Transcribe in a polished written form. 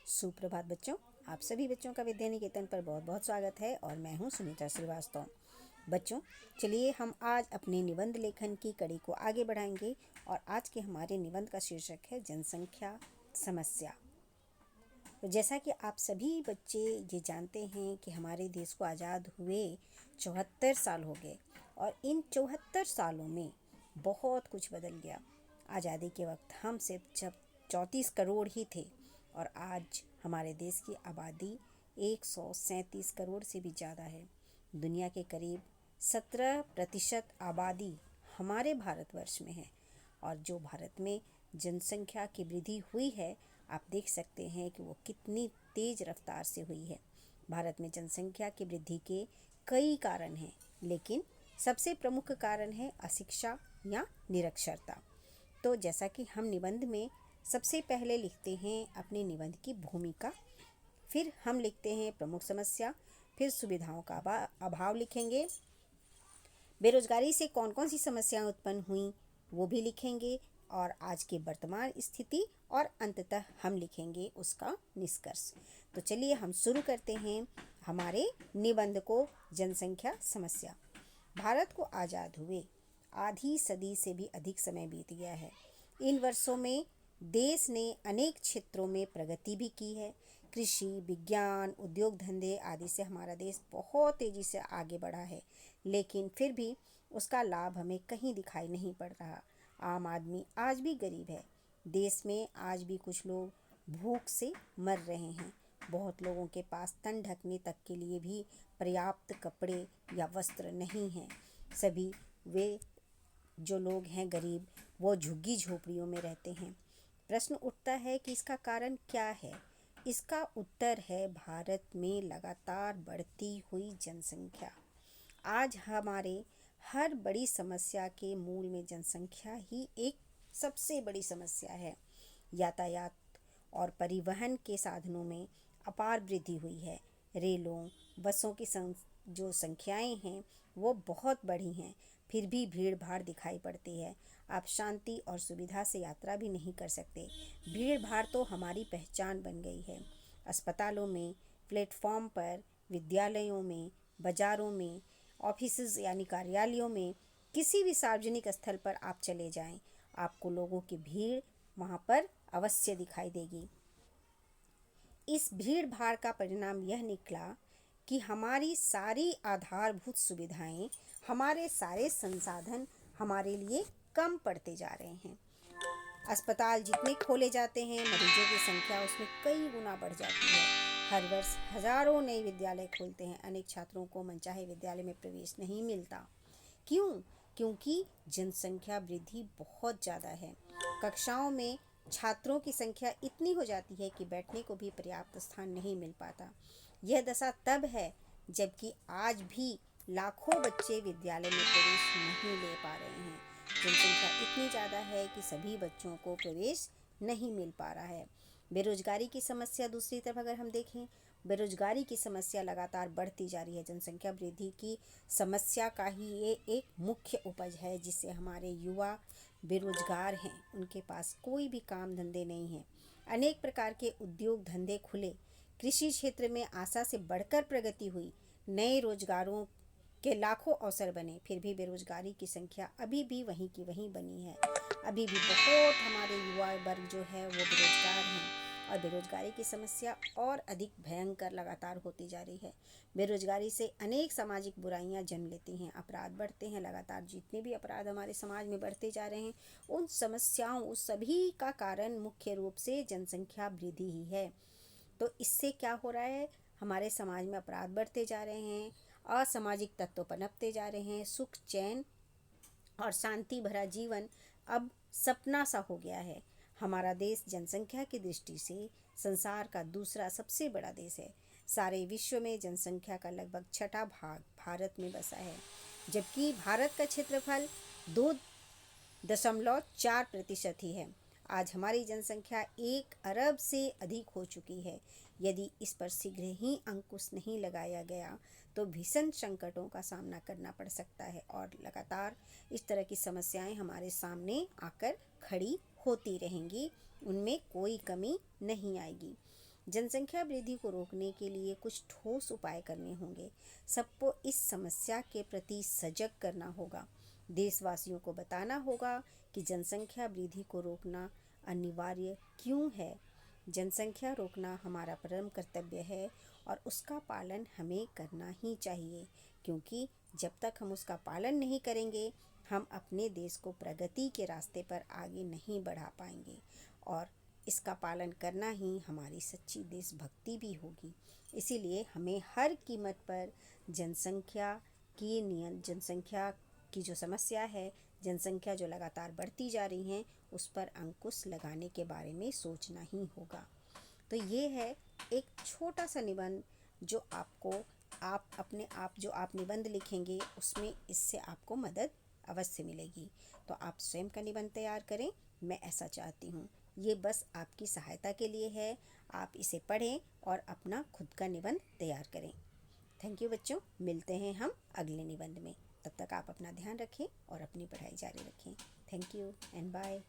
सुप्रभात बच्चों। आप सभी बच्चों का विद्या निकेतन पर बहुत बहुत स्वागत है और मैं हूं सुनीता श्रीवास्तव। बच्चों, चलिए हम आज अपने निबंध लेखन की कड़ी को आगे बढ़ाएंगे और आज के हमारे निबंध का शीर्षक है जनसंख्या समस्या। तो जैसा कि आप सभी बच्चे ये जानते हैं कि हमारे देश को आज़ाद हुए 74 साल हो गए और इन 74 सालों में बहुत कुछ बदल गया। आज़ादी के वक्त हम सिर्फ जब 34 करोड़ ही थे और आज हमारे देश की आबादी 137 करोड़ से भी ज़्यादा है। दुनिया के करीब 17% आबादी हमारे भारतवर्ष में है और जो भारत में जनसंख्या की वृद्धि हुई है, आप देख सकते हैं कि वो कितनी तेज़ रफ्तार से हुई है। भारत में जनसंख्या की वृद्धि के कई कारण हैं, लेकिन सबसे प्रमुख कारण है अशिक्षा या निरक्षरता। तो जैसा कि हम निबंध में सबसे पहले लिखते हैं अपने निबंध की भूमिका, फिर हम लिखते हैं प्रमुख समस्या, फिर सुविधाओं का अभाव लिखेंगे, बेरोजगारी से कौन कौन सी समस्याएं उत्पन्न हुई वो भी लिखेंगे और आज की वर्तमान स्थिति, और अंततः हम लिखेंगे उसका निष्कर्ष। तो चलिए हम शुरू करते हैं हमारे निबंध को। जनसंख्या समस्या। भारत को आज़ाद हुए आधी सदी से भी अधिक समय बीत गया है। इन वर्षों में देश ने अनेक क्षेत्रों में प्रगति भी की है। कृषि, विज्ञान, उद्योग धंधे आदि से हमारा देश बहुत तेज़ी से आगे बढ़ा है, लेकिन फिर भी उसका लाभ हमें कहीं दिखाई नहीं पड़ रहा। आम आदमी आज भी गरीब है। देश में आज भी कुछ लोग भूख से मर रहे हैं। बहुत लोगों के पास तन ढकने तक के लिए भी पर्याप्त कपड़े या वस्त्र नहीं हैं। सभी वे जो लोग हैं गरीब, वो झुग्गी झोपड़ियों में रहते हैं। प्रश्न उठता है कि इसका कारण क्या है। इसका उत्तर है भारत में लगातार बढ़ती हुई जनसंख्या। आज हमारे हर बड़ी समस्या के मूल में जनसंख्या ही एक सबसे बड़ी समस्या है। यातायात और परिवहन के साधनों में अपार वृद्धि हुई है। रेलों, बसों की जो संख्याएं हैं वो बहुत बढ़ी हैं, फिर भी भीड़ भाड़ दिखाई पड़ती है। आप शांति और सुविधा से यात्रा भी नहीं कर सकते। भीड़ भाड़ तो हमारी पहचान बन गई है। अस्पतालों में, प्लेटफॉर्म पर, विद्यालयों में, बाज़ारों में, ऑफिसेज यानी कार्यालयों में, किसी भी सार्वजनिक स्थल पर आप चले जाएं, आपको लोगों की भीड़ वहाँ पर अवश्य दिखाई देगी। इस भीड़ भाड़ का परिणाम यह निकला कि हमारी सारी आधारभूत सुविधाएं, हमारे सारे संसाधन हमारे लिए कम पड़ते जा रहे हैं। अस्पताल जितने खोले जाते हैं, मरीजों की संख्या उसमें कई गुना बढ़ जाती है। हर वर्ष हजारों नए विद्यालय खोलते हैं। अनेक छात्रों को मनचाहे विद्यालय में प्रवेश नहीं मिलता। क्यों? क्योंकि जनसंख्या वृद्धि बहुत ज़्यादा है। कक्षाओं में छात्रों की संख्या इतनी हो जाती है कि बैठने को भी पर्याप्त स्थान नहीं मिल पाता। यह दशा तब है जबकि आज भी लाखों बच्चे विद्यालय में प्रवेश नहीं ले पा रहे हैं। जनसंख्या इतनी ज़्यादा है कि सभी बच्चों को प्रवेश नहीं मिल पा रहा है। बेरोजगारी की समस्या दूसरी तरफ अगर हम देखें, बेरोजगारी की समस्या लगातार बढ़ती जा रही है। जनसंख्या वृद्धि की समस्या का ही ये एक मुख्य उपज है, जिससे हमारे युवा बेरोजगार हैं, उनके पास कोई भी काम धंधे नहीं हैं। अनेक प्रकार के उद्योग धंधे खुले, कृषि क्षेत्र में आशा से बढ़कर प्रगति हुई, नए रोजगारों के लाखों अवसर बने, फिर भी बेरोजगारी की संख्या अभी भी वहीं की वहीं बनी है। अभी भी बहुत हमारे युवा वर्ग जो है वो बेरोजगार हैं और बेरोजगारी की समस्या और अधिक भयंकर लगातार होती जा रही है। बेरोजगारी से अनेक सामाजिक बुराइयां जन्म लेती हैं, अपराध बढ़ते हैं। लगातार जितने भी अपराध हमारे समाज में बढ़ते जा रहे हैं, उन समस्याओं उस सभी का कारण मुख्य रूप से जनसंख्या वृद्धि ही है। तो इससे क्या हो रहा है, हमारे समाज में अपराध बढ़ते जा रहे हैं, असामाजिक तत्व पनपते जा रहे हैं, सुख चैन और शांति भरा जीवन अब सपना सा हो गया है। हमारा देश जनसंख्या की दृष्टि से संसार का दूसरा सबसे बड़ा देश है। सारे विश्व में जनसंख्या का लगभग छठा भाग भारत में बसा है, जबकि भारत का क्षेत्रफल 2.4% ही है। आज हमारी जनसंख्या 1 अरब से अधिक हो चुकी है। यदि इस पर शीघ्र ही अंकुश नहीं लगाया गया तो भीषण संकटों का सामना करना पड़ सकता है और लगातार इस तरह की समस्याएं हमारे सामने आकर खड़ी होती रहेंगी, उनमें कोई कमी नहीं आएगी। जनसंख्या वृद्धि को रोकने के लिए कुछ ठोस उपाय करने होंगे। सबको इस समस्या के प्रति सजग करना होगा। देशवासियों को बताना होगा कि जनसंख्या वृद्धि को रोकना अनिवार्य क्यों है। जनसंख्या रोकना हमारा परम कर्तव्य है और उसका पालन हमें करना ही चाहिए, क्योंकि जब तक हम उसका पालन नहीं करेंगे हम अपने देश को प्रगति के रास्ते पर आगे नहीं बढ़ा पाएंगे। और इसका पालन करना ही हमारी सच्ची देशभक्ति भी होगी। इसीलिए हमें हर कीमत पर जनसंख्या जनसंख्या की जो समस्या है, जनसंख्या जो लगातार बढ़ती जा रही है, उस पर अंकुश लगाने के बारे में सोचना ही होगा। तो ये है एक छोटा सा निबंध जो आप निबंध लिखेंगे उसमें इससे आपको मदद अवश्य मिलेगी। तो आप स्वयं का निबंध तैयार करें, मैं ऐसा चाहती हूँ। ये बस आपकी सहायता के लिए है। आप इसे पढ़ें और अपना खुद का निबंध तैयार करें। थैंक यू बच्चों, मिलते हैं हम अगले निबंध में। तब तक आप अपना ध्यान रखें और अपनी पढ़ाई जारी रखें। Thank you and bye.